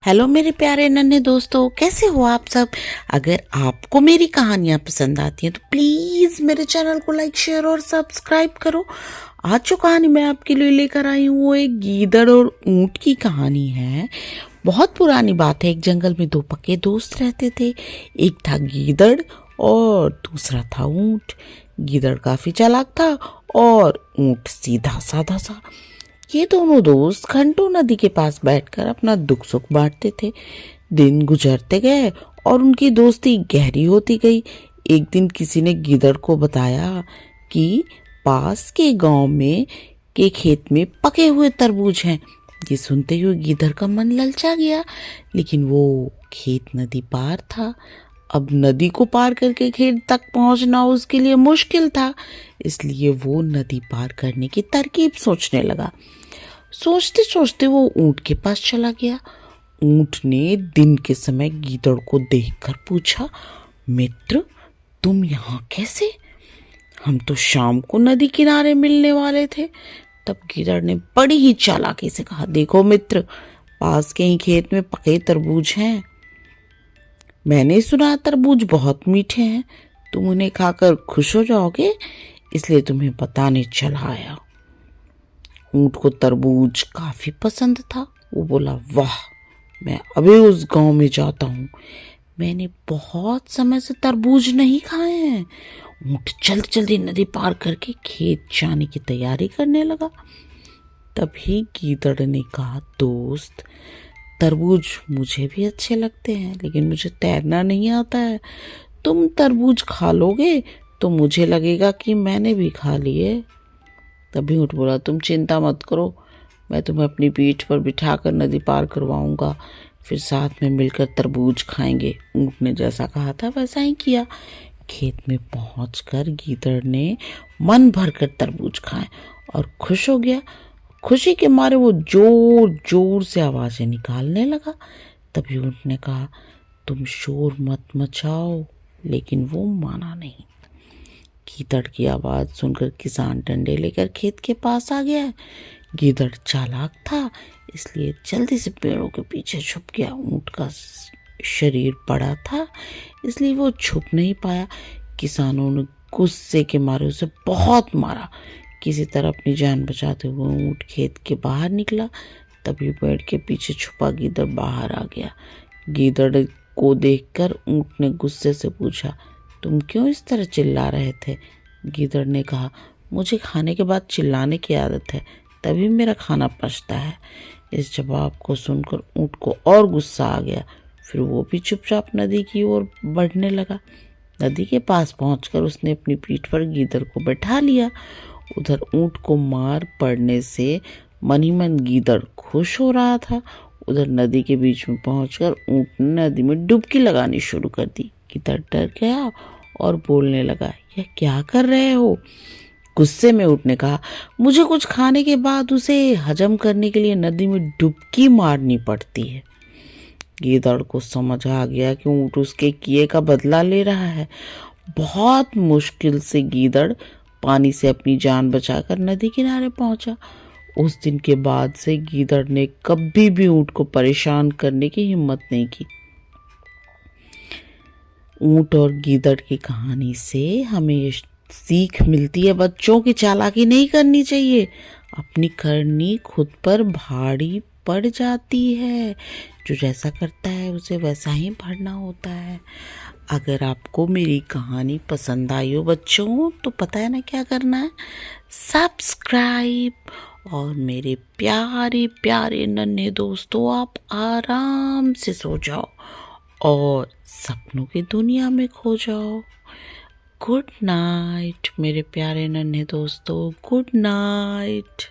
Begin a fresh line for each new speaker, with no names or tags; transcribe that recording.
Hello मेरे प्यारे नन्हे दोस्तों, कैसे हो आप सब। अगर आपको मेरी कहानियाँ पसंद आती हैं तो प्लीज़ मेरे चैनल को लाइक शेयर और सब्सक्राइब करो। आज जो कहानी मैं आपके लिए लेकर आई हूँ वो एक गीदड़ और ऊंट की कहानी है। बहुत पुरानी बात है। एक जंगल में दो पक्के दोस्त रहते थे। एक था गीदड़ और दूसरा था ऊंट। गीदड़ काफ़ी चालाक था और ऊंट सीधा साधा सा। ये दोनों दोस्त घंटों नदी के पास बैठकर अपना दुख सुख बांटते थे। दिन गुजरते गए और उनकी दोस्ती गहरी होती गई। एक दिन किसी ने गीदड़ को बताया कि पास के गांव में के खेत में पके हुए तरबूज हैं। ये सुनते हुए गीदड़ का मन ललचा गया, लेकिन वो खेत नदी पार था। अब नदी को पार करके खेत तक पहुंचना उसके लिए मुश्किल था, इसलिए वो नदी पार करने की तरकीब सोचने लगा। सोचते सोचते वो ऊंट के पास चला गया। ऊंट ने दिन के समय गीदड़ को देखकर पूछा, मित्र तुम यहाँ कैसे? हम तो शाम को नदी किनारे मिलने वाले थे। तब गीदड़ ने बड़ी ही चालाकी से कहा, देखो मित्र, पास के ही खेत में पके तरबूज हैं। मैंने सुना तरबूज बहुत मीठे हैं, तुम उन्हें खाकर खुश हो जाओगे, इसलिए तुम्हें बताने चला आया। ऊंट को तरबूज काफी पसंद था। वो बोला, वाह, मैं अभी उस गांव में जाता हूँ। मैंने बहुत समय से तरबूज नहीं खाए हैं। ऊंट जल्दी जल्दी नदी पार करके खेत जाने की तैयारी करने लगा। तभी गीदड़ ने कहा, दोस्त, तरबूज मुझे भी अच्छे लगते हैं, लेकिन मुझे तैरना नहीं आता है। तुम तरबूज खा लोगे तो मुझे लगेगा कि मैंने भी खा लिए। तभी ऊँट बोला, तुम चिंता मत करो, मैं तुम्हें अपनी पीठ पर बिठाकर नदी पार करवाऊंगा, फिर साथ में मिलकर तरबूज खाएंगे। ऊँट ने जैसा कहा था वैसा ही किया। खेत में पहुंचकर गीदड़ ने मन भर कर तरबूज खाए और खुश हो गया। खुशी के मारे वो जोर जोर से आवाजें निकालने लगा। तभी ऊँट ने कहा, तुम शोर मत मचाओ, लेकिन वो माना नहीं। गीदड़ की आवाज सुनकर किसान डंडे लेकर खेत के पास आ गया। गीदड़ चालाक था, इसलिए जल्दी से पेड़ों के पीछे छुप गया। ऊंट का शरीर बड़ा था, इसलिए वो छुप नहीं पाया। किसानों ने गुस्से के मारे उसे बहुत मारा। किसी तरह अपनी जान बचाते हुए ऊंट खेत के बाहर निकला। तभी पेड़ के पीछे छुपा गीदड़ बाहर आ गया। गीदड़ को देखकर ऊंट ने गुस्से से पूछा, तुम क्यों इस तरह चिल्ला रहे थे? गीदड़ ने कहा, मुझे खाने के बाद चिल्लाने की आदत है, तभी मेरा खाना पचता है। इस जवाब को सुनकर ऊंट को और गुस्सा आ गया। फिर वो भी चुपचाप नदी की ओर बढ़ने लगा। नदी के पास पहुंचकर उसने अपनी पीठ पर गीदड़ को बैठा लिया। उधर ऊंट को मार पड़ने से मन ही मन गीदड़ खुश हो रहा था। उधर नदी के बीच में पहुंचकर ऊंट ने नदी में डुबकी लगानी शुरू कर दी। गीदड़ डर गया और बोलने लगा, यह क्या कर रहे हो? गुस्से में ऊंट ने कहा, मुझे कुछ खाने के बाद उसे हजम करने के लिए नदी में डुबकी मारनी पड़ती है। गीदड़ को समझ आ गया कि ऊंट उसके किए का बदला ले रहा है। बहुत मुश्किल से गीदड़ पानी से अपनी जान बचाकर नदी किनारे पहुंचा। उस दिन के बाद से गीदड़ ने कभी भी ऊंट को परेशान करने की हिम्मत नहीं की। ऊंट और गीदड़ की कहानी से हमें सीख मिलती है, बच्चों की चालाकी नहीं करनी चाहिए। अपनी करनी खुद पर भारी पड़ जाती है। जो जैसा करता है उसे वैसा ही भरना होता है। अगर आपको मेरी कहानी पसंद आई हो बच्चों, तो पता है ना क्या करना है, सब्सक्राइब। और मेरे प्यारे प्यारे नन्हे दोस्तों, आप आराम से सो जाओ और सपनों की दुनिया में खो जाओ। गुड नाइट मेरे प्यारे नन्हे दोस्तों, गुड नाइट।